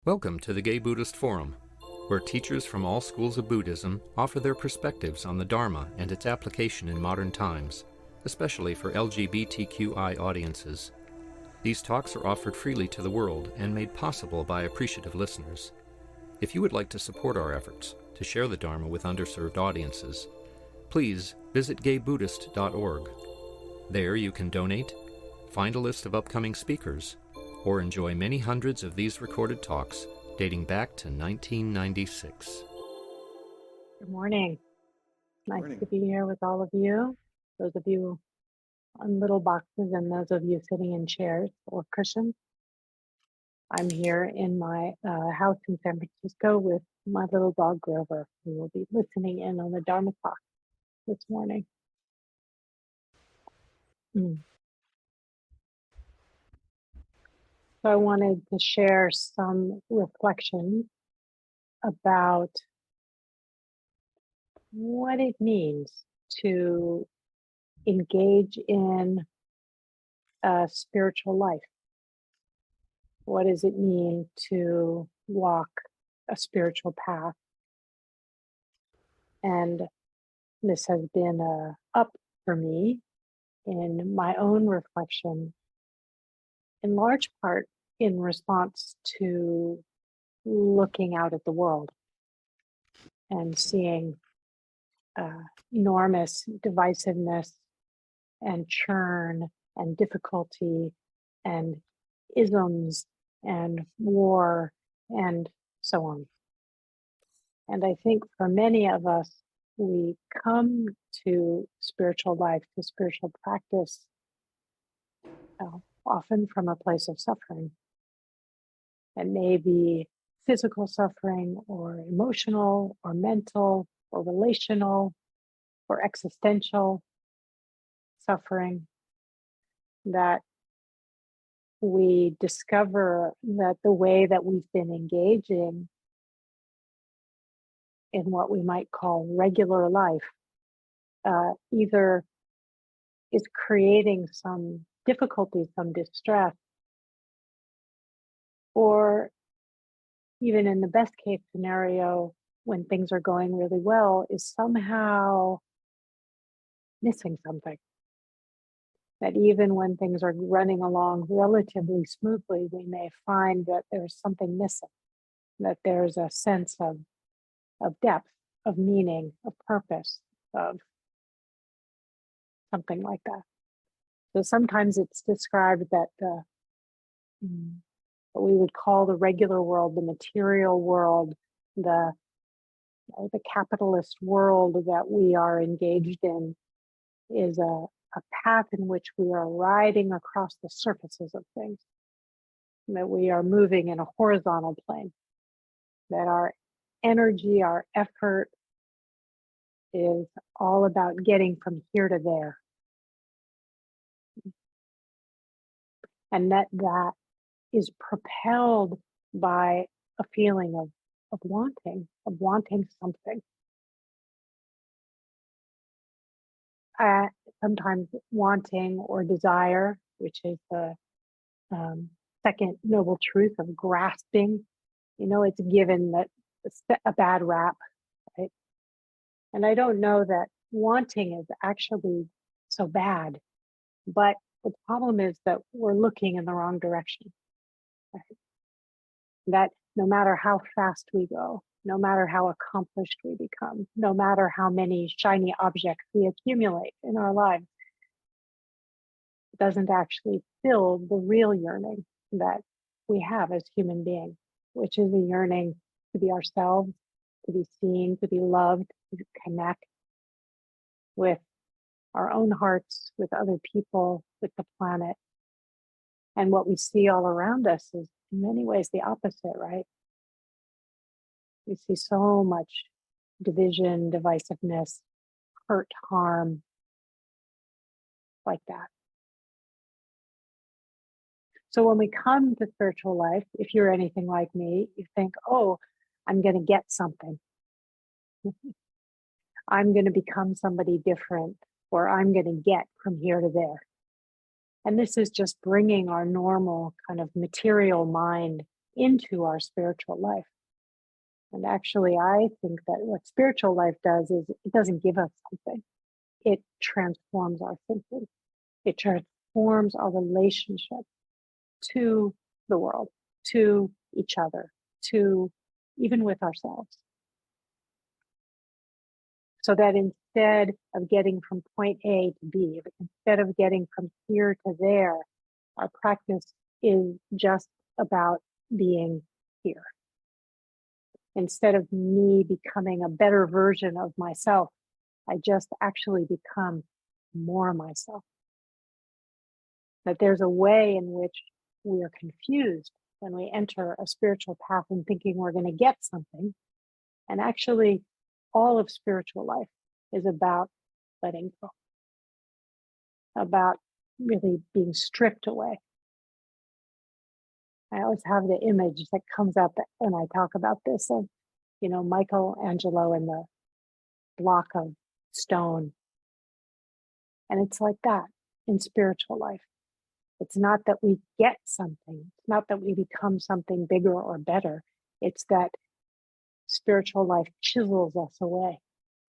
Welcome to the Gay Buddhist Forum, where teachers from all schools of Buddhism offer their perspectives on the Dharma and its application in modern times, especially for LGBTQI audiences. These talks are offered freely to the world and made possible by appreciative listeners. If you would like to support our efforts to share the Dharma with underserved audiences, please visit gaybuddhist.org. There you can donate, find a list of upcoming speakers, or enjoy many hundreds of these recorded talks dating back to 1996. Good morning. Nice Morning. to be here with all of you, those of you on little boxes and those of you sitting in chairs or cushions. I'm here in my house in San Francisco with my little dog Grover, who will be listening in on the Dharma talk this morning. So I wanted to share some reflections about what it means to engage in a spiritual life. What does it mean to walk a spiritual path? And this has been up for me in my own reflection, in large part in response to looking out at the world and seeing enormous divisiveness and churn and difficulty and isms and war and so on. And I think for many of us, we come to spiritual life, to spiritual practice, often from a place of suffering. It may be physical suffering or emotional or mental or relational or existential suffering, that we discover that the way that we've been engaging in what we might call regular life either is creating some difficulty, some distress, or even in the best case scenario, when things are going really well, is somehow missing something. That even when things are running along relatively smoothly, we may find that there's something missing, that there's a sense of depth, of meaning, of purpose, of something like that. So sometimes it's described that what we would call the regular world, the material world, the capitalist world that we are engaged in is a path in which we are riding across the surfaces of things, that we are moving in a horizontal plane, that our energy, our effort is all about getting from here to there. And that is propelled by a feeling of wanting something. Sometimes wanting or desire, which is the second noble truth of grasping. It's given that it's a bad rap, right? And I don't know that wanting is actually so bad, but the problem is that we're looking in the wrong direction. Right? That no matter how fast we go, no matter how accomplished we become, no matter how many shiny objects we accumulate in our lives, it doesn't actually fill the real yearning that we have as human beings, which is a yearning to be ourselves, to be seen, to be loved, to connect with our own hearts, with other people, with the planet. And what we see all around us is in many ways the opposite, right? We see so much division, divisiveness, hurt, harm, like that. So when we come to spiritual life, if you're anything like me, you think, oh, I'm going to get something. I'm going to become somebody different, or I'm going to get from here to there. And this is just bringing our normal kind of material mind into our spiritual life. And actually, I think that what spiritual life does is it doesn't give us something. It transforms our thinking. It transforms our relationship to the world, to each other, to even with ourselves. So that instead of getting from point A to B, instead of getting from here to there, our practice is just about being here. Instead of me becoming a better version of myself, I just actually become more myself. That there's a way in which we are confused when we enter a spiritual path and thinking we're going to get something. And actually, all of spiritual life is about letting go, about really being stripped away. I always have the image that comes up when I talk about this of, Michelangelo and the block of stone. And it's like that in spiritual life. It's not that we get something. It's not that we become something bigger or better. It's that spiritual life chisels us away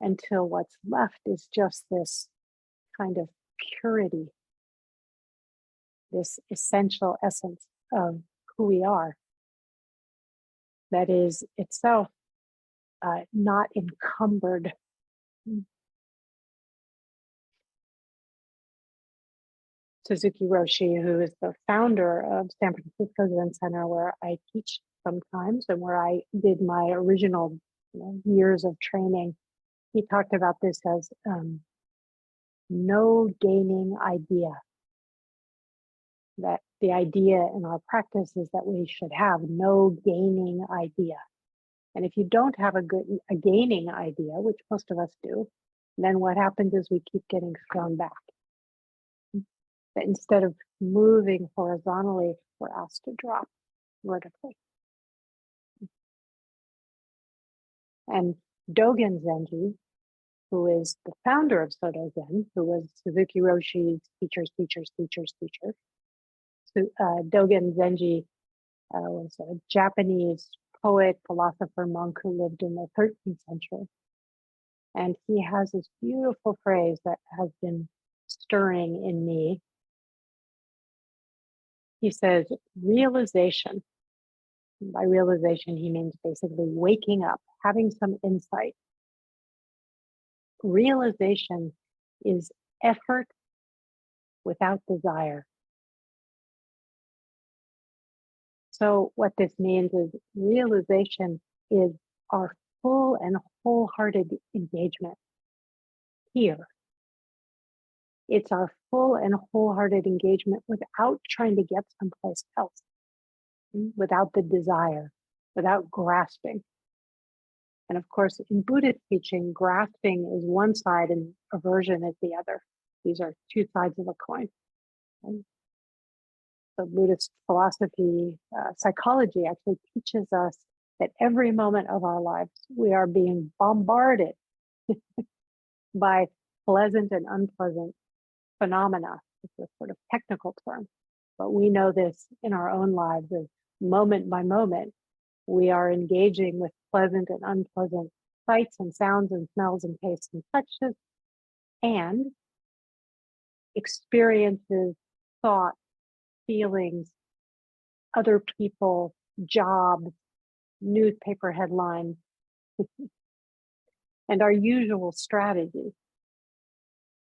until what's left is just this kind of purity, this essential essence of who we are that is itself not encumbered. Suzuki Roshi, who is the founder of San Francisco Zen Center, where I teach sometimes and where I did my original years of training, he talked about this as no gaining idea. That the idea in our practice is that we should have no gaining idea. And if you don't have a gaining idea, which most of us do, then what happens is we keep getting thrown back. That instead of moving horizontally, we're asked to drop vertically. And Dogen Zenji, who is the founder of Soto Zen, who was Suzuki Roshi's teacher. So, Dogen Zenji was a Japanese poet, philosopher, monk who lived in the 13th century. And he has this beautiful phrase that has been stirring in me. He says, realization. By realization, he means basically waking up, having some insight. Realization is effort without desire. So what this means is realization is our full and wholehearted engagement here. It's our full and wholehearted engagement without trying to get someplace else, without the desire, without grasping. And of course, in Buddhist teaching, grasping is one side and aversion is the other. These are two sides of a coin. So Buddhist philosophy, psychology actually teaches us that every moment of our lives, we are being bombarded by pleasant and unpleasant phenomena. It's a sort of technical term, but we know this in our own lives as moment by moment, we are engaging with pleasant and unpleasant sights and sounds and smells and tastes and touches and experiences, thoughts, feelings, other people, jobs, newspaper headlines, and our usual strategy.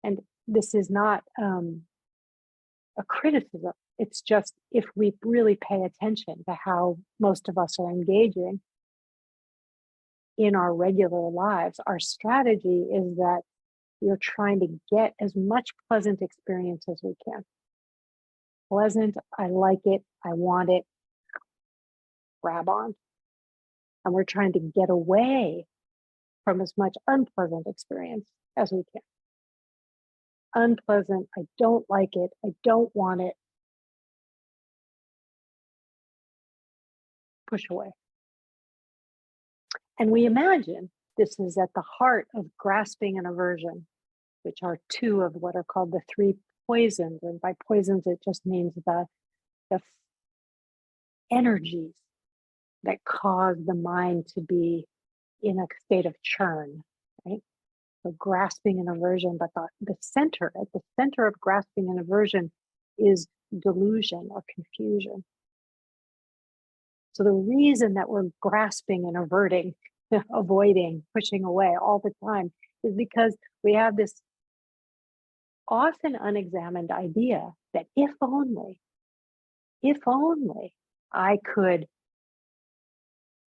And this is not a criticism. It's just if we really pay attention to how most of us are engaging in our regular lives, our strategy is that we're trying to get as much pleasant experience as we can. Pleasant, I like it, I want it, grab on. And we're trying to get away from as much unpleasant experience as we can. Unpleasant, I don't like it, I don't want it. Push away. And we imagine this is at the heart of grasping and aversion, which are two of what are called the three poisons. And by poisons, it just means the energies that cause the mind to be in a state of churn, right? So grasping and aversion, but at the center of grasping and aversion is delusion or confusion. So the reason that we're grasping and averting, avoiding, pushing away all the time is because we have this often unexamined idea that if only I could,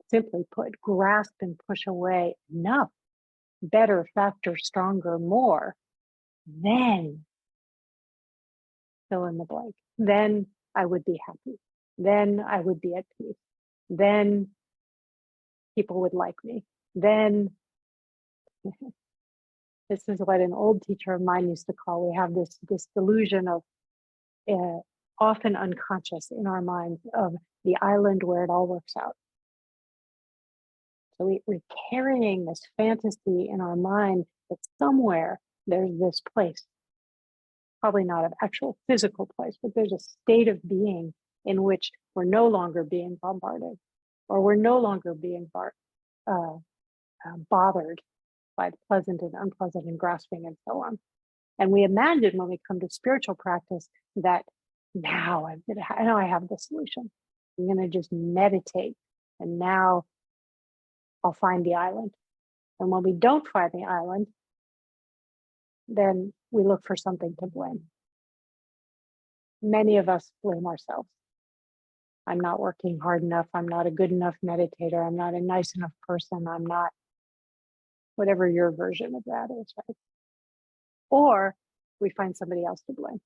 simply put, grasp and push away enough, better, faster, stronger, more, then fill in the blank. Then I would be happy. Then I would be at peace. Then people would like me. Then this is what an old teacher of mine used to call, we have this delusion of often unconscious in our minds of the island where it all works out. So we're carrying this fantasy in our mind that somewhere there's this place, probably not an actual physical place, but there's a state of being in which we're no longer being bombarded, or we're no longer being bothered by the pleasant and unpleasant and grasping and so on. And we imagine when we come to spiritual practice that now I have the solution. I'm going to just meditate, and now I'll find the island. And when we don't find the island, then we look for something to blame. Many of us blame ourselves. I'm not working hard enough. I'm not a good enough meditator. I'm not a nice enough person. I'm not, whatever your version of that is, right? Or we find somebody else to blame.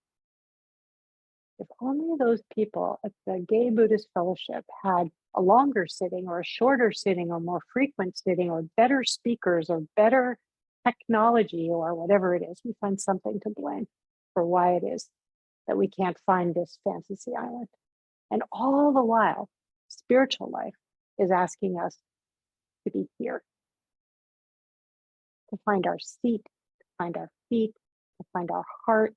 If only those people at the Gay Buddhist Fellowship had a longer sitting or a shorter sitting or more frequent sitting or better speakers or better technology or whatever it is, we find something to blame for why it is that we can't find this fantasy island. And all the while, spiritual life is asking us to be here, to find our seat, to find our feet, to find our heart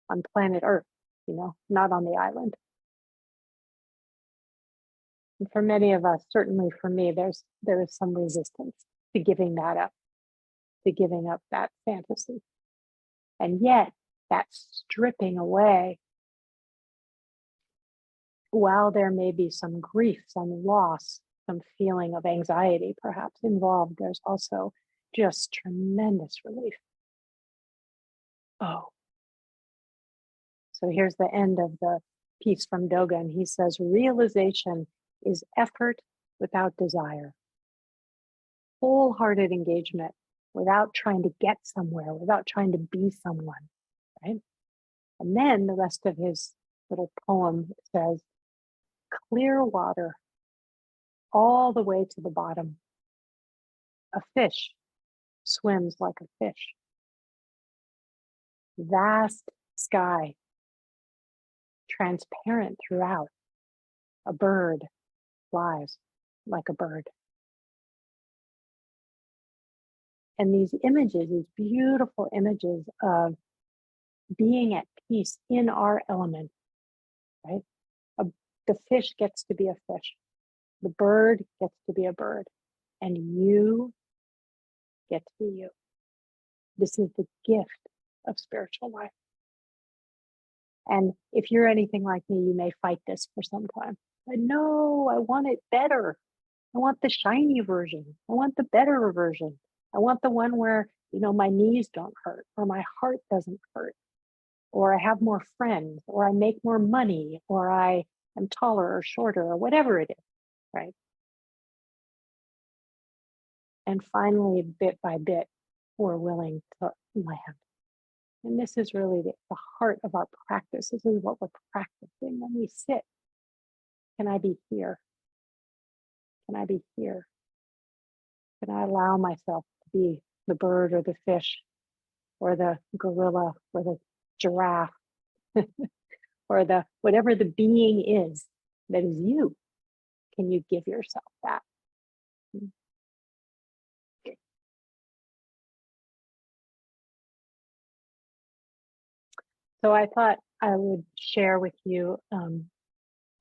on planet Earth, not on the island. And for many of us, certainly for me, there is some resistance to giving that up, to giving up that fantasy. And yet, that stripping away, while there may be some grief, some loss, some feeling of anxiety perhaps involved, there's also just tremendous relief. Oh. So here's the end of the piece from Dogen. He says, realization is effort without desire. Wholehearted engagement without trying to get somewhere, without trying to be someone, right? And then the rest of his little poem says, clear water all the way to the bottom. A fish swims like a fish. Vast sky, transparent throughout. A bird flies like a bird. And these images, these beautiful images of being at peace in our element, right? The fish gets to be a fish. The bird gets to be a bird. And you get to be you. This is the gift of spiritual life. And if you're anything like me, you may fight this for some time. But no, I want it better. I want the shiny version. I want the better version. I want the one where, my knees don't hurt, or my heart doesn't hurt, or I have more friends, or I make more money, or I am taller or shorter, or whatever it is, right? And finally, bit by bit, we're willing to land. And this is really the heart of our practice. This is what we're practicing when we sit. Can I be here? Can I be here? Can I allow myself to be the bird or the fish or the gorilla or the giraffe or the whatever the being is that is you? Can you give yourself that? So I thought I would share with you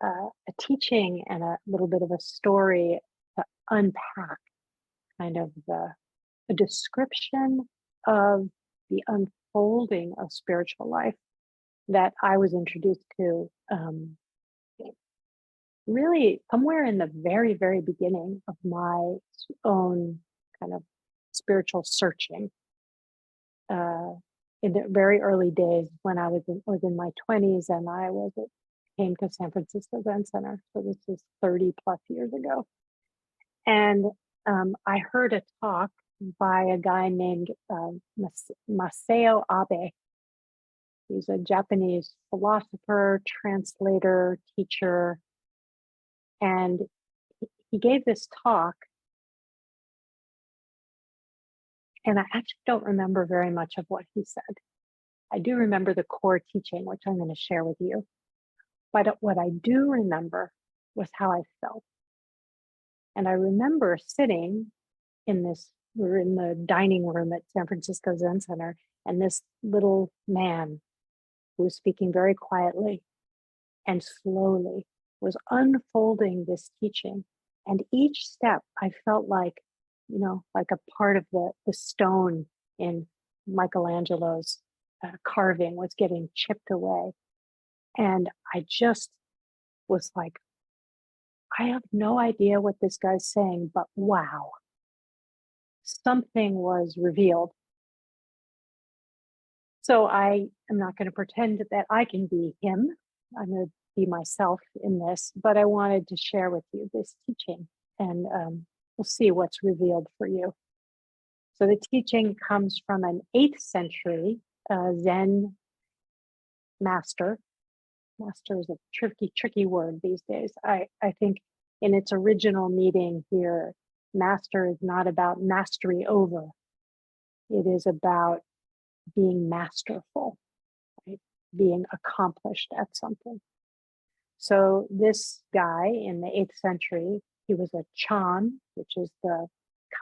a teaching and a little bit of a story to unpack kind of a description of the unfolding of spiritual life that I was introduced to really somewhere in the very, very beginning of my own kind of spiritual searching. In the very early days when I was in my 20s and came to San Francisco Zen Center. So this is 30 plus years ago. And I heard a talk by a guy named Masao Abe. He's a Japanese philosopher, translator, teacher. And he gave this talk. And I actually don't remember very much of what he said. I do remember the core teaching, which I'm going to share with you. But what I do remember was how I felt. And I remember sitting we were in the dining room at San Francisco Zen Center, and this little man who was speaking very quietly and slowly was unfolding this teaching. And each step I felt like, like a part of the stone in Michelangelo's carving was getting chipped away. And I just was like, I have no idea what this guy's saying, but wow, something was revealed. So I am not going to pretend that I can be him. I'm going to be myself in this, but I wanted to share with you this teaching, and we'll see what's revealed for you. So the teaching comes from an 8th century Zen master. Master is a tricky word these days. I think in its original meaning here, master is not about mastery over. It is about being masterful, right? Being accomplished at something. So this guy in the 8th century, he was a Chan, which is the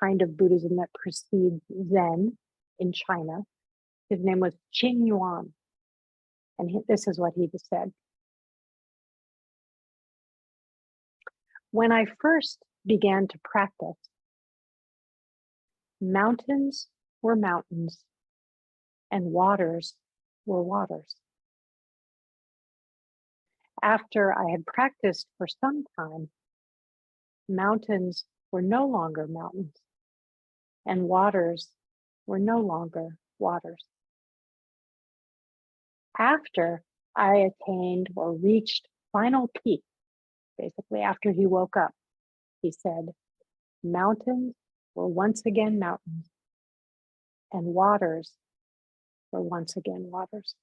kind of Buddhism that precedes Zen in China. His name was Qing Yuan. And this is what he said. When I first began to practice, mountains were mountains and waters were waters. After I had practiced for some time, mountains were no longer mountains and waters were no longer waters. After I attained or reached final peak, basically after he woke up, he said, mountains were once again mountains and waters were once again waters.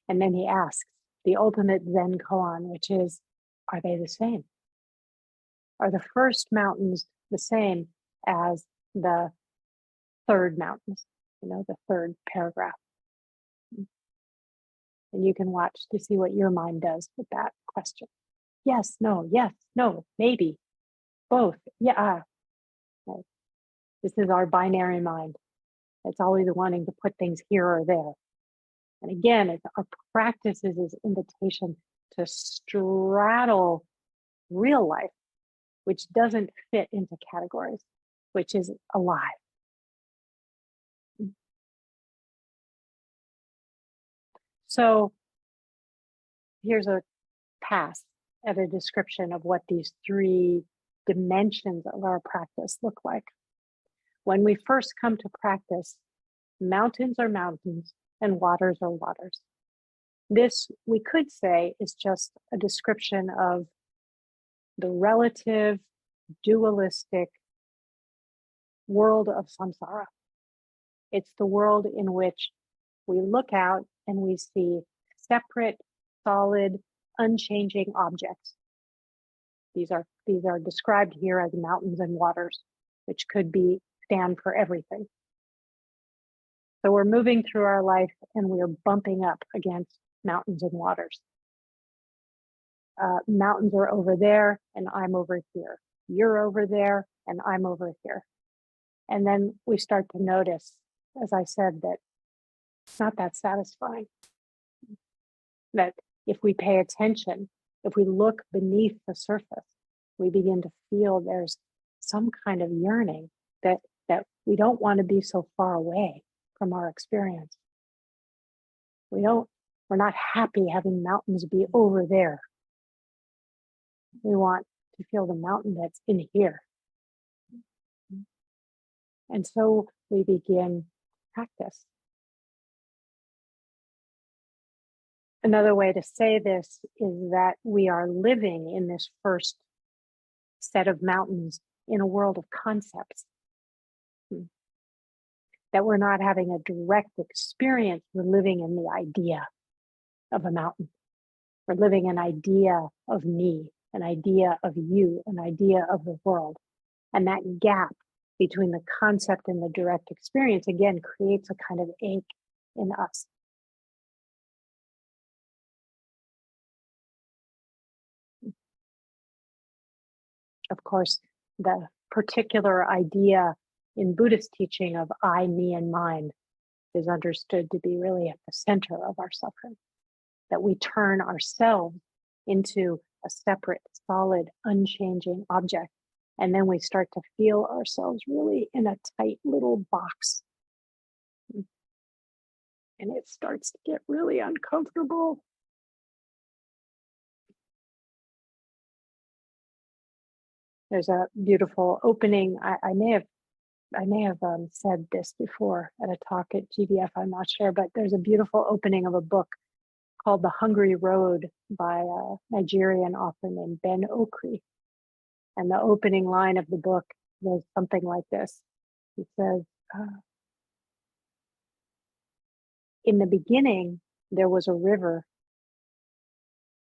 And then he asks the ultimate Zen koan, which is, are they the same? Are the first mountains the same as the third mountains? The third paragraph. And you can watch to see what your mind does with that question. Yes, no, maybe, both, yeah. Right. This is our binary mind. It's always wanting to put things here or there. And again, our practice is this invitation to straddle real life, which doesn't fit into categories, which is alive. So here's a pass at a description of what these 3 dimensions of our practice look like. When we first come to practice, mountains are mountains and waters are waters. This, we could say, is just a description of the relative, dualistic world of samsara. It's the world in which we look out and we see separate, solid, unchanging objects. These are described here as mountains and waters, which could stand for everything. So we're moving through our life and we're bumping up against mountains and waters. Mountains are over there and I'm over here. You're over there and I'm over here. And then we start to notice, as I said, that it's not that satisfying. That if we pay attention, if we look beneath the surface, we begin to feel there's some kind of yearning that we don't want to be so far away from our experience. We're not happy having mountains be over there. We want to feel the mountain that's in here. And so we begin practice. Another way to say this is that we are living in this first set of mountains in a world of concepts. That we're not having a direct experience, we're living in the idea of a mountain. We're living an idea of me, an idea of you, an idea of the world. And that gap between the concept and the direct experience, again, creates a kind of ache in us. Of course, the particular idea in Buddhist teaching of I, me, and mine is understood to be really at the center of our suffering. That we turn ourselves into a separate, solid, unchanging object. And then we start to feel ourselves really in a tight little box. And it starts to get really uncomfortable. There's a beautiful opening. I may have said this before at a talk at GDF, I'm not sure, but there's a beautiful opening of a book called The Hungry Road by a Nigerian author named Ben Okri. And the opening line of the book goes something like this. He says, in the beginning, there was a river,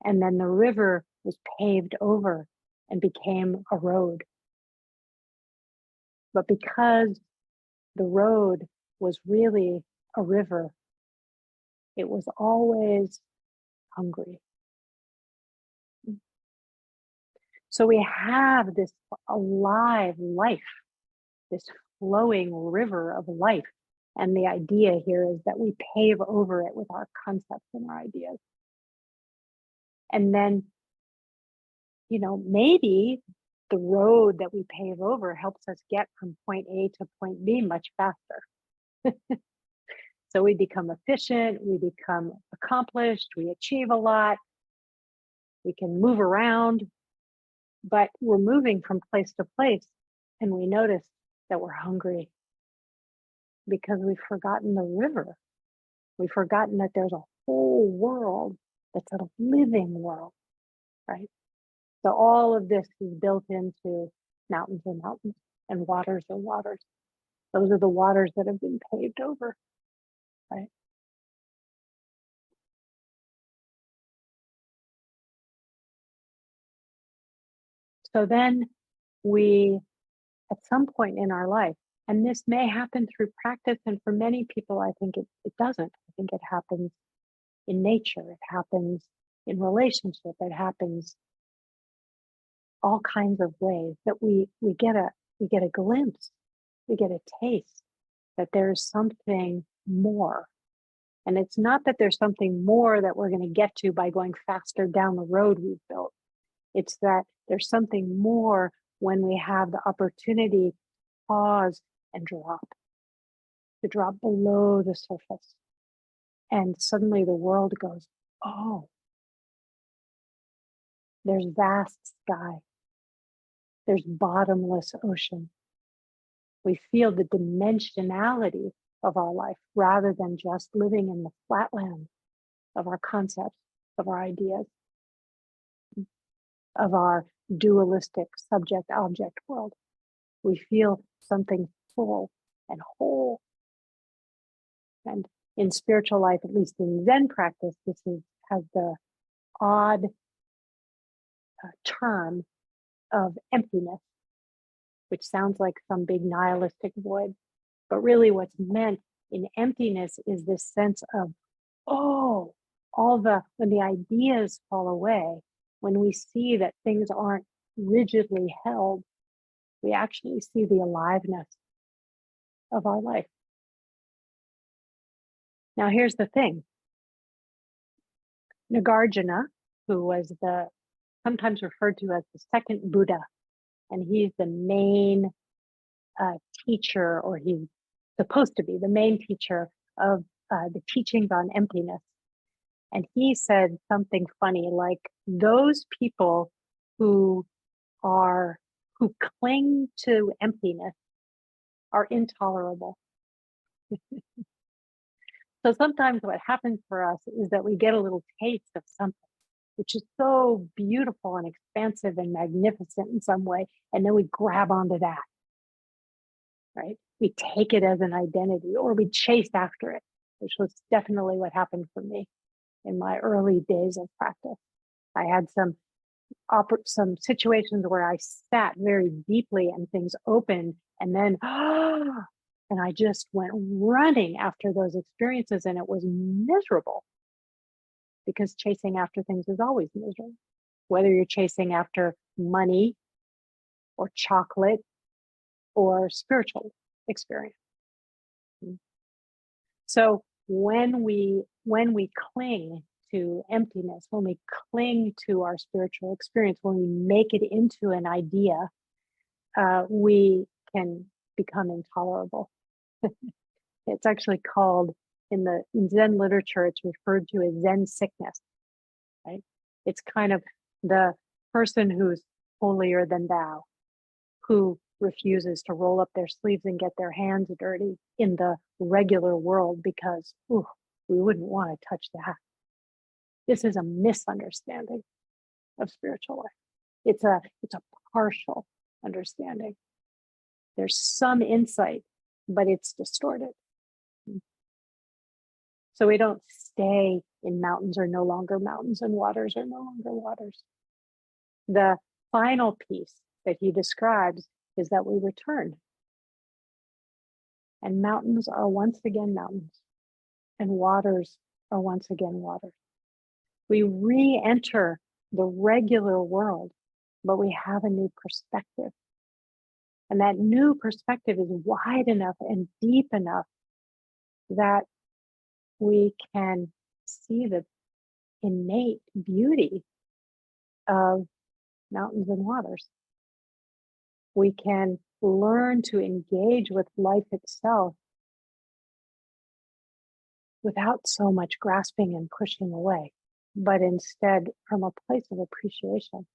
and then the river was paved over and became a road. But because the road was really a river, it was always hungry. So we have this alive life, this flowing river of life. And the idea here is that we pave over it with our concepts and our ideas. And then, maybe the road that we pave over helps us get from point A to point B much faster. So we become efficient, we become accomplished, we achieve a lot, we can move around, but we're moving from place to place and we notice that we're hungry because we've forgotten the river. We've forgotten that there's a whole world that's a living world, right? So all of this is built into mountains are mountains and waters are waters. Those are the waters that have been paved over, right? So then we, at some point in our life, and this may happen through practice, and for many people, I think it doesn't. I think it happens in nature, it happens in relationship, it happens all kinds of ways that we get a glimpse, we get a taste that there's something more. And it's not that there's something more that we're going to get to by going faster down the road we've built. It's that there's something more when we have the opportunity to pause and to drop below the surface. And suddenly the world goes, oh, there's vast sky. There's bottomless ocean. We feel the dimensionality of our life rather than just living in the flatland of our concepts, of our ideas, of our dualistic subject-object world. We feel something full and whole. And in spiritual life, at least in Zen practice, has the odd term of emptiness, which sounds like some big nihilistic void. But really what's meant in emptiness is this sense of, oh, when the ideas fall away, when we see that things aren't rigidly held, we actually see the aliveness of our life. Now, here's the thing. Nagarjuna, who was sometimes referred to as the second Buddha, and he's the main teacher, or he's supposed to be the main teacher of the teachings on emptiness. And he said something funny, like those people who cling to emptiness are intolerable. So sometimes what happens for us is that we get a little taste of something which is so beautiful and expansive and magnificent in some way, and then we grab onto that, right? We take it as an identity, or we chase after it, which was definitely what happened for me in my early days of practice. I had some situations where I sat very deeply and things opened, and then and I just went running after those experiences, and it was miserable, because chasing after things is always miserable, whether you're chasing after money or chocolate or spiritual experience. So when we cling to emptiness, when we cling to our spiritual experience, when we make it into an idea, we can become intolerable. It's actually called, in Zen literature, it's referred to as Zen sickness, right? It's kind of the person who's holier than thou, who refuses to roll up their sleeves and get their hands dirty in the regular world because we wouldn't want to touch that. This is a misunderstanding of spiritual life. It's a partial understanding. There's some insight, but it's distorted. So we don't stay in mountains are no longer mountains, and waters are no longer waters. The final piece that he describes is that we return. And mountains are once again mountains, and waters are once again waters. We re-enter the regular world, but we have a new perspective. And that new perspective is wide enough and deep enough that we can see the innate beauty of mountains and waters. We can learn to engage with life itself without so much grasping and pushing away, but instead from a place of appreciation,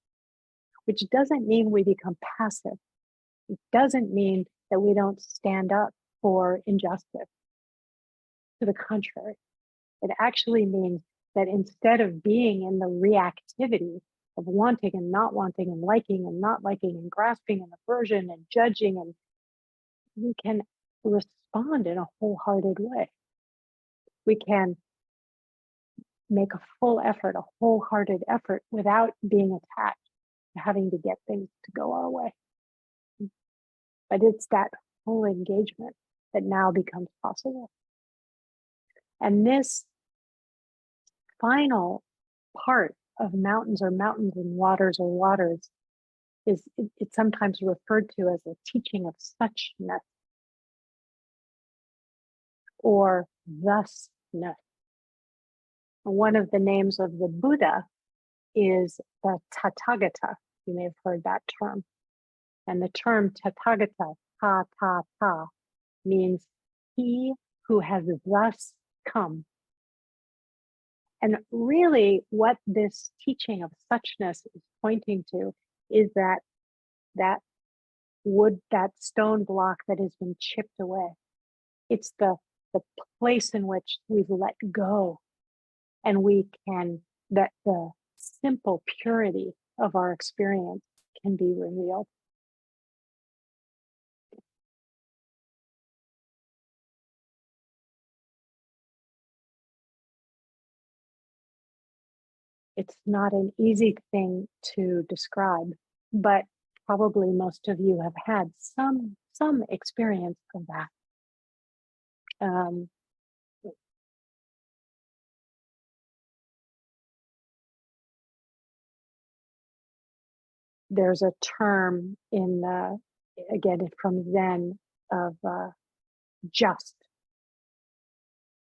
which doesn't mean we become passive. It doesn't mean that we don't stand up for injustice. To the contrary, it actually means that instead of being in the reactivity of wanting and liking and not liking and grasping and aversion and judging, and we can respond in a wholehearted way. We can make a full effort, a wholehearted effort, without being attached to having to get things to go our way. But it's that whole engagement that now becomes possible. And this final part of mountains are mountains and waters are waters is it's sometimes referred to as a teaching of suchness or thusness. One of the names of the Buddha is the Tathagata. You may have heard that term. And the term Tathagata, ta, means he who has thus come. And really what this teaching of suchness is pointing to is that stone block that has been chipped away. It's the place in which we've let go, and that the simple purity of our experience can be revealed. It's not an easy thing to describe, but probably most of you have had some experience of that. There's a term again from Zen, of just.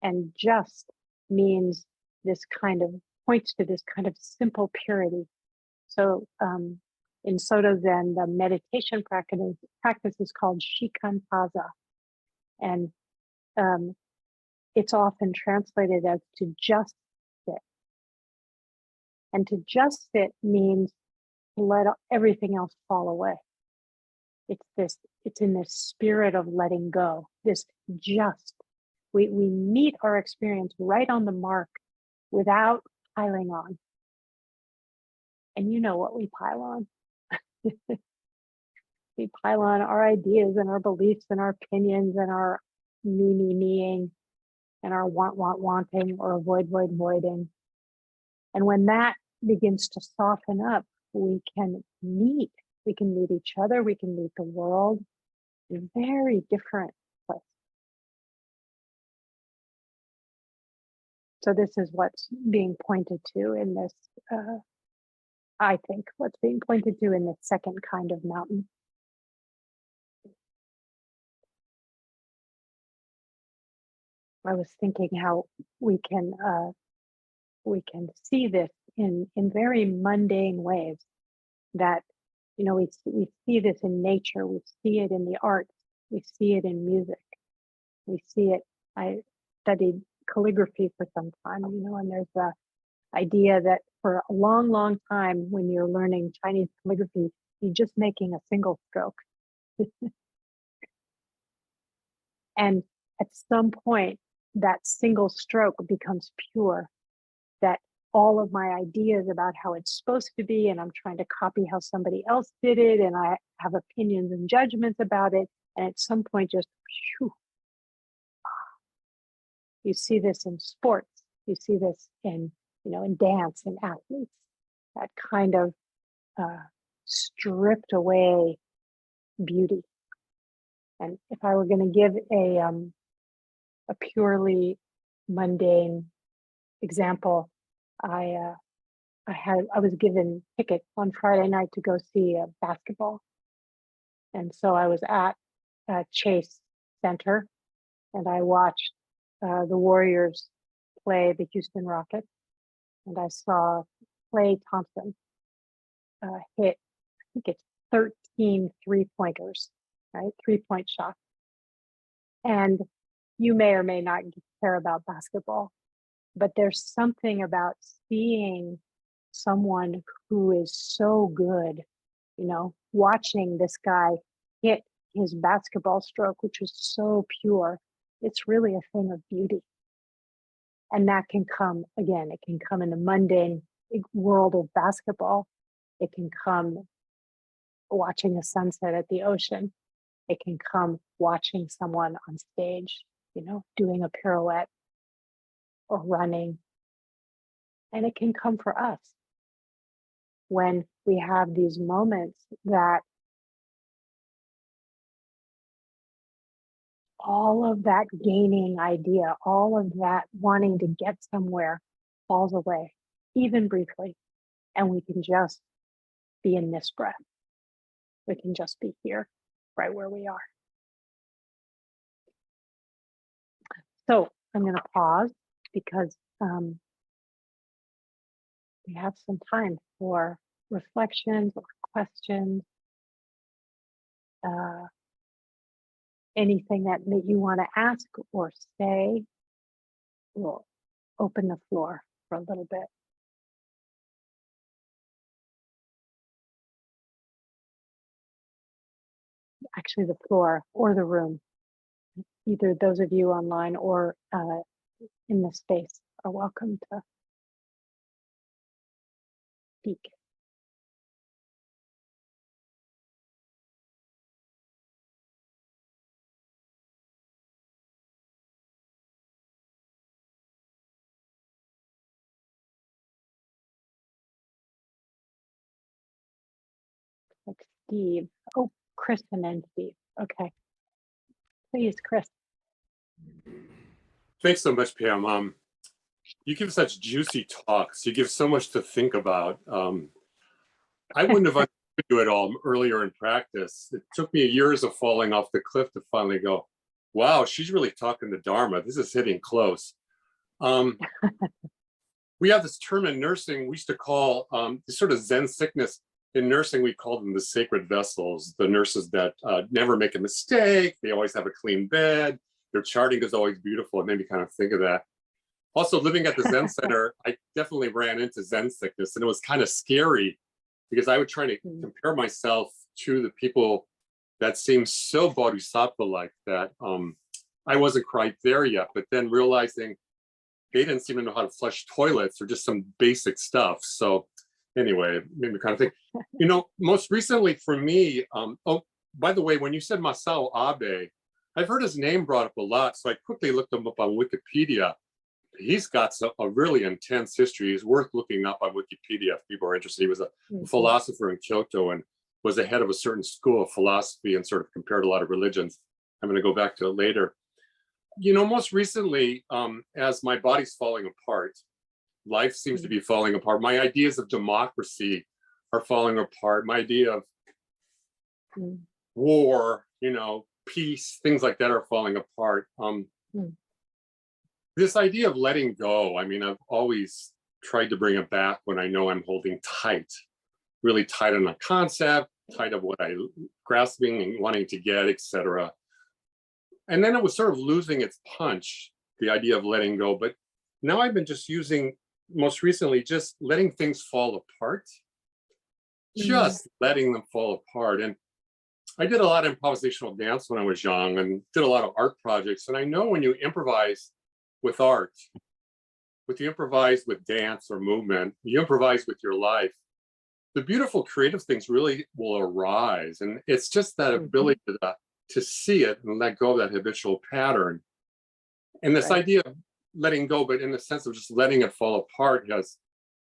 And just means this kind of points to this kind of simple purity. So in Soto Zen, the meditation practice is called shikantaza. And it's often translated as to just sit. And to just sit means to let everything else fall away. It's in this spirit of letting go, this just. We meet our experience right on the mark without piling on. And you know what we pile on. We pile on our ideas and our beliefs and our opinions and our meing and our wanting or voiding. And when that begins to soften up, we can meet each other, we can meet the world in a very different place. So this is what's being pointed to in this, I think, what's being pointed to in this second kind of mountain. I was thinking how we can see this in very mundane ways. That, you know, we see this in nature, we see it in the arts, we see it in music, we see it. I studied calligraphy for some time, you know, and there's the idea that for a long time when you're learning Chinese calligraphy, you're just making a single stroke. And at some point, that single stroke becomes pure, that all of my ideas about how it's supposed to be, and I'm trying to copy how somebody else did it, and I have opinions and judgments about it, and at some point just, whew. You see this in sports, you see this in, you know, in dance and athletes, that kind of stripped away beauty. And if I were going to give a purely mundane example, I was given tickets on Friday night to go see basketball, and so I was at Chase Center, and I watched the Warriors play the Houston Rockets, and I saw Klay Thompson hit, I think it's 13 3-pointers, right? 3-point shots. And you may or may not care about basketball, but there's something about seeing someone who is so good, you know, watching this guy hit his basketball stroke, which is so pure. It's really a thing of beauty. And that can come, again, it can come in the mundane world of basketball. It can come watching a sunset at the ocean. It can come watching someone on stage, you know, doing a pirouette or running. And it can come for us when we have these moments that all of that gaining idea, all of that wanting to get somewhere falls away, even briefly. And we can just be in this breath. We can just be here, right where we are. So I'm going to pause because we have some time for reflections or questions, anything that you want to ask or say. We'll open the floor for a little bit. Actually, the floor or the room. Either those of you online or in the space are welcome to speak. Like Steve. Oh, Chris and then Steve. Okay. Please, Chris. Thanks so much, Pam. You give such juicy talks. You give so much to think about. I wouldn't have understood you at all earlier in practice. It took me years of falling off the cliff to finally go, wow, she's really talking the Dharma. This is hitting close. we have this term in nursing we used to call this sort of Zen sickness. In nursing, we call them the sacred vessels, the nurses that never make a mistake. They always have a clean bed. Their charting is always beautiful. It made me kind of think of that. Also, living at the Zen Center, I definitely ran into Zen sickness, and it was kind of scary because I would try to compare myself to the people that seemed so bodhisattva-like that I wasn't quite there yet, but then realizing they didn't seem to know how to flush toilets or just some basic stuff. So anyway, it made me kind of think, most recently for me, oh, by the way, when you said Masao Abe, I've heard his name brought up a lot. So I quickly looked him up on Wikipedia. He's got a really intense history. He's worth looking up on Wikipedia if people are interested. He was a philosopher in Kyoto and was the head of a certain school of philosophy and sort of compared a lot of religions. I'm going to go back to it later. Most recently, as my body's falling apart, life seems to be falling apart. My ideas of democracy are falling apart. My idea of war, peace, things like that are falling apart. This idea of letting go, I've always tried to bring it back when I know I'm holding tight, really tight on a concept, tight of what I'm grasping and wanting to get, etc. And then it was sort of losing its punch, the idea of letting go. But now I've been just using, most recently, just letting things fall apart, just letting them fall apart. And I did a lot of improvisational dance when I was young and did a lot of art projects. And I know when you improvise with art, when you improvise with dance or movement, you improvise with your life, the beautiful creative things really will arise. And it's just that ability to see it and let go of that habitual pattern. And this idea of letting go, but in the sense of just letting it fall apart, has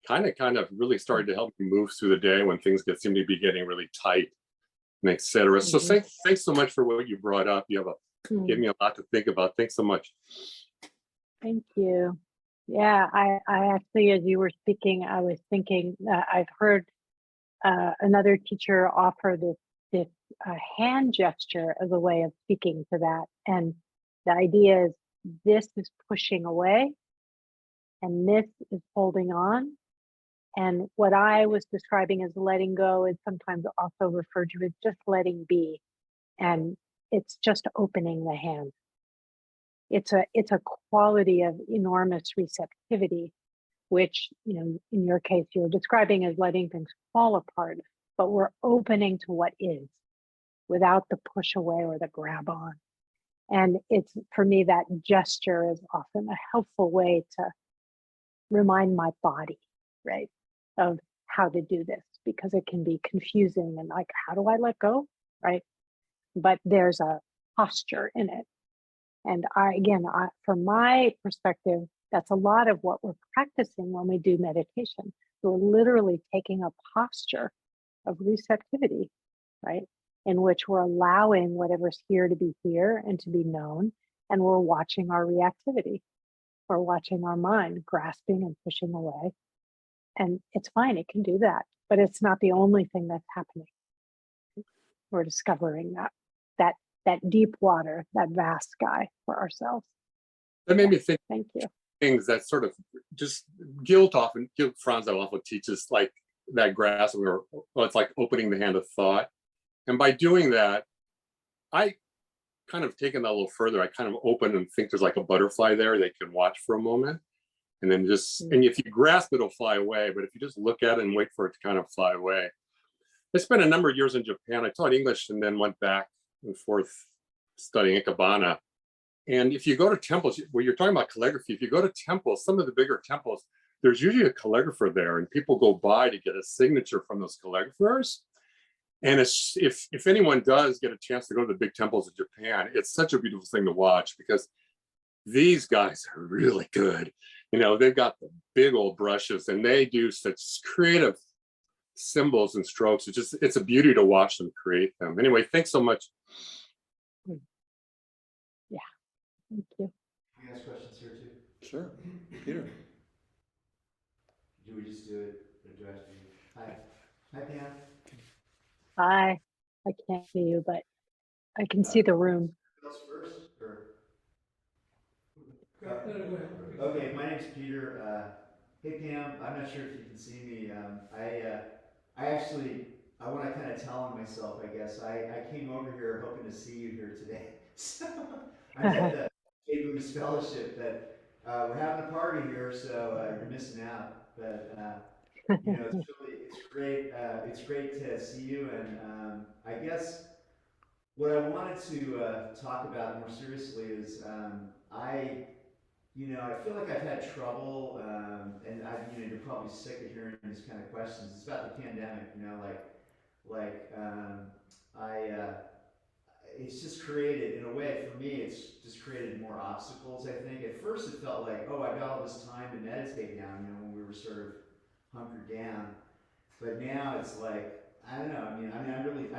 kind of really started to help me move through the day when things seem to be getting really tight and etc. So thanks so much for what you brought up. You have gave me a lot to think about. Thanks so much. Thank you. Yeah, I actually, as you were speaking, I was thinking, I've heard another teacher offer this hand gesture as a way of speaking to that. And the idea is, this is pushing away and this is holding on. And what I was describing as letting go is sometimes also referred to as just letting be. And it's just opening the hand. It's a quality of enormous receptivity, which, in your case, you're describing as letting things fall apart, but we're opening to what is without the push away or the grab on. And it's, for me, that gesture is often a helpful way to remind my body, right, of how to do this, because it can be confusing and like, how do I let go, right? But there's a posture in it. And from my perspective, that's a lot of what we're practicing when we do meditation. We're literally taking a posture of receptivity, right? In which we're allowing whatever's here to be here and to be known. And we're watching our reactivity. We're watching our mind grasping and pushing away. And it's fine, it can do that, but it's not the only thing that's happening. We're discovering that deep water, that vast sky for ourselves. That made me think. Thank you. Things that sort of just guilt Franz often teaches like that grasping, or it's like opening the hand of thought. And by doing that, I kind of taken that a little further. I kind of open and think there's like a butterfly there they can watch for a moment. And then and if you grasp it, it'll fly away. But if you just look at it and wait for it to kind of fly away. I spent a number of years in Japan. I taught English and then went back and forth studying Ikebana. And if you go to temples, where you're talking about calligraphy, if you go to temples, some of the bigger temples, there's usually a calligrapher there, and people go by to get a signature from those calligraphers. And if anyone does get a chance to go to the big temples of Japan, it's such a beautiful thing to watch, because these guys are really good. They've got the big old brushes and they do such creative symbols and strokes. It's a beauty to watch them create them. Anyway, thanks so much. Yeah, thank you. Can we ask questions here too? Sure, Peter. Do we just do it, or do I have to be? Hi, Pam. Hi, I can't see you, but I can see the room. Else first, or? Go ahead. Okay, my name's Peter. Hey Pam, I'm not sure if you can see me. I want to kind of tell on myself, I guess. I came over here hoping to see you here today. So I'm at the Buddhist Fellowship that we're having a party here, so you're missing out. But it's great to see you, and I guess what I wanted to talk about more seriously is I feel like I've had trouble, and you're probably sick of hearing these kind of questions. It's about the pandemic, like it's just created, in a way, for me, it's just created more obstacles, I think. At first it felt like, oh, I got all this time to meditate now, when we were sort of hunkered down. But now it's like, I don't know. I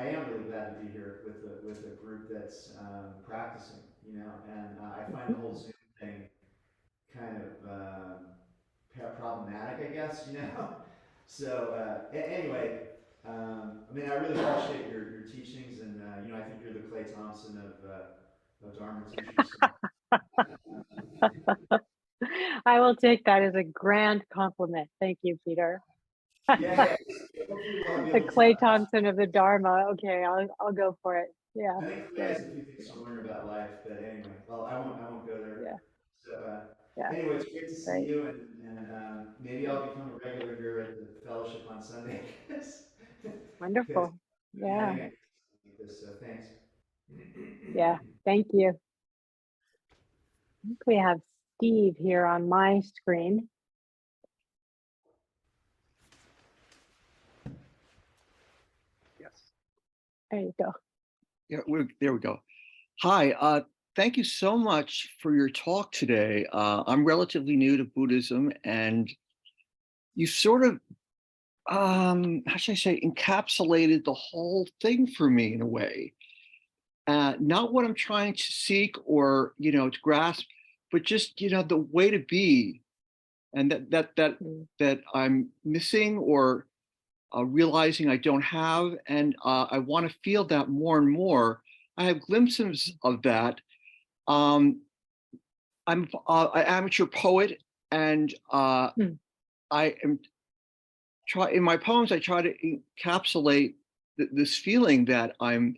am really glad to be here with a group that's practicing, and I find the whole Zoom thing kind of problematic, I guess, So anyway, I really appreciate your teachings, and I think you're the Clay Thompson of Dharma teachers. I will take that as a grand compliment. Thank you, Peter. Yeah, hopefully we'll be The able Clay to. Thompson of the Dharma. Okay, I'll go for it. Yeah, I think Clay good. has a few things to learn about life, but anyway, well, I won't go there. Yeah, So yeah, anyway, it's great to see right. you, and maybe I'll become a regular here at the fellowship on Sunday. Because Wonderful. I Yeah, think I need this. So thanks. yeah. Thank you. I think we have Steve here on my screen. Yes. There you go. Yeah, there we go. Hi, thank you so much for your talk today. I'm relatively new to Buddhism, and you sort of, how should I say, encapsulated the whole thing for me in a way. Not what I'm trying to seek or, to grasp, but just, the way to be, and that I'm missing or realizing I don't have, and I want to feel that more and more. I have glimpses of that. I'm an amateur poet, and I am in my poems. I try to encapsulate this feeling that I'm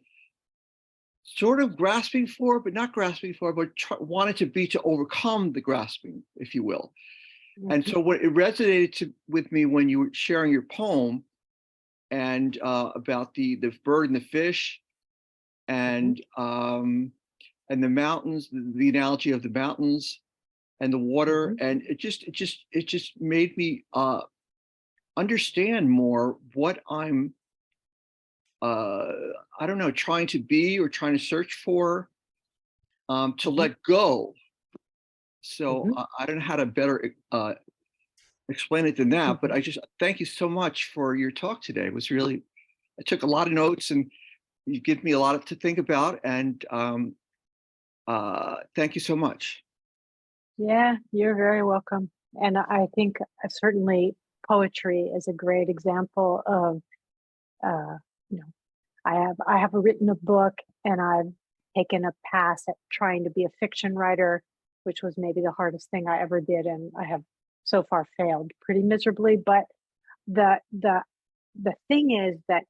sort of grasping for, but not grasping for, but wanted to be to overcome the grasping, if you will. And so what it resonated with me when you were sharing your poem and about the bird and the fish and the mountains, the analogy of the mountains and the water, and it just made me understand more what I'm I don't know, trying to be or trying to search for, to let go. So I don't know how to better explain it than that, but I just thank you so much for your talk today. It was really, I took a lot of notes, and you give me a lot to think about, and thank you so much. Yeah, you're very welcome. And I think certainly poetry is a great example of, I have written a book, and I've taken a pass at trying to be a fiction writer, which was maybe the hardest thing I ever did, and I have so far failed pretty miserably. But the thing is that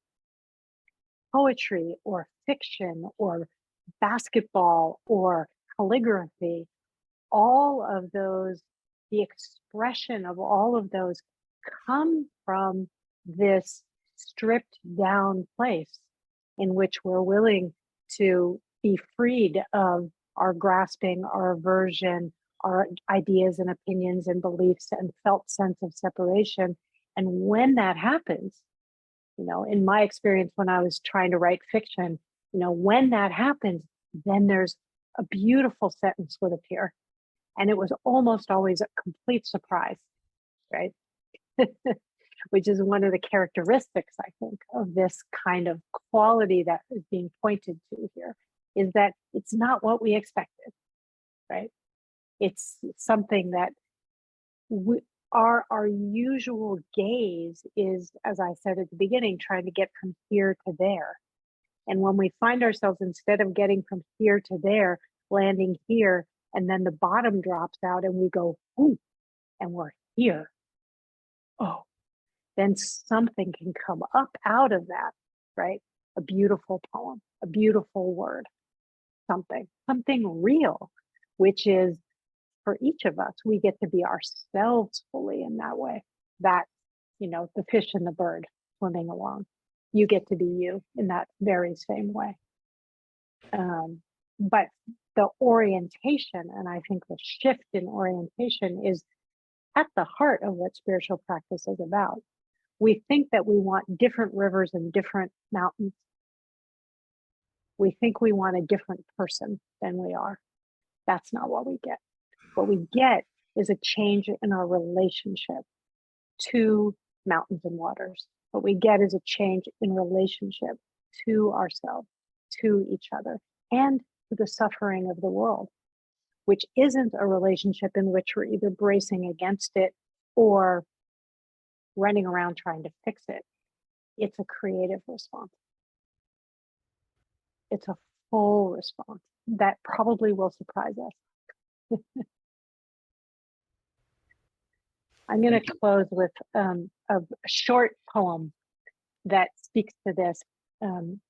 poetry or fiction or basketball or calligraphy, all of those, the expression of all of those come from this stripped down place in which we're willing to be freed of our grasping, our aversion, our ideas and opinions and beliefs and felt sense of separation. And when that happens, in my experience, when I was trying to write fiction, when that happens, then there's a beautiful sentence would appear. And it was almost always a complete surprise, right? Which is one of the characteristics, I think, of this kind of quality that is being pointed to here, is that it's not what we expected, right? It's something that our usual gaze is, as I said at the beginning, trying to get from here to there. And when we find ourselves, instead of getting from here to there, landing here, and then the bottom drops out and we go, ooh, and we're here. oh, then something can come up out of that, right? A beautiful poem, a beautiful word, something real, which is for each of us, we get to be ourselves fully in that way. That, the fish and the bird swimming along, you get to be you in that very same way. But the orientation, and I think the shift in orientation is at the heart of what spiritual practice is about. We think that we want different rivers and different mountains. We think we want a different person than we are. That's not what we get. What we get is a change in our relationship to mountains and waters. What we get is a change in relationship to ourselves, to each other, and to the suffering of the world, which isn't a relationship in which we're either bracing against it or running around trying to fix it. It's a creative response. It's a full response that probably will surprise us. I'm going to close with a short poem that speaks to this.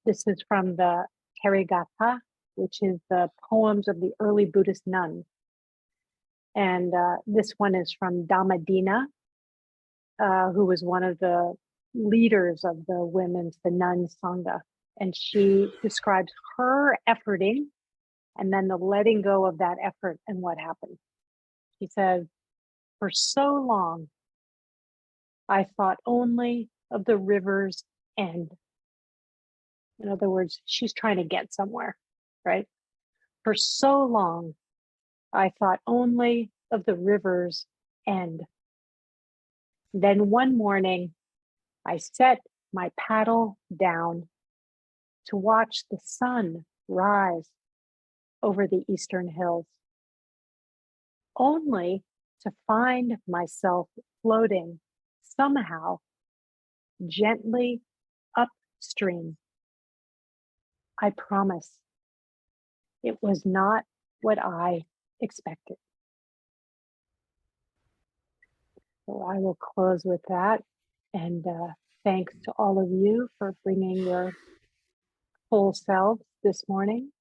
This is from the Therigatha, which is the poems of the early Buddhist nuns. And this one is from Dhammadina, who was one of the leaders of the nun Sangha. And she describes her efforting and then the letting go of that effort and what happened. She says, "For so long, I thought only of the river's end." In other words, she's trying to get somewhere, right? "For so long, I thought only of the river's end. Then one morning, I set my paddle down to watch the sun rise over the eastern hills, only to find myself floating somehow gently upstream. I promise it was not what I expected." So I will close with that. And thanks to all of you for bringing your full selves this morning.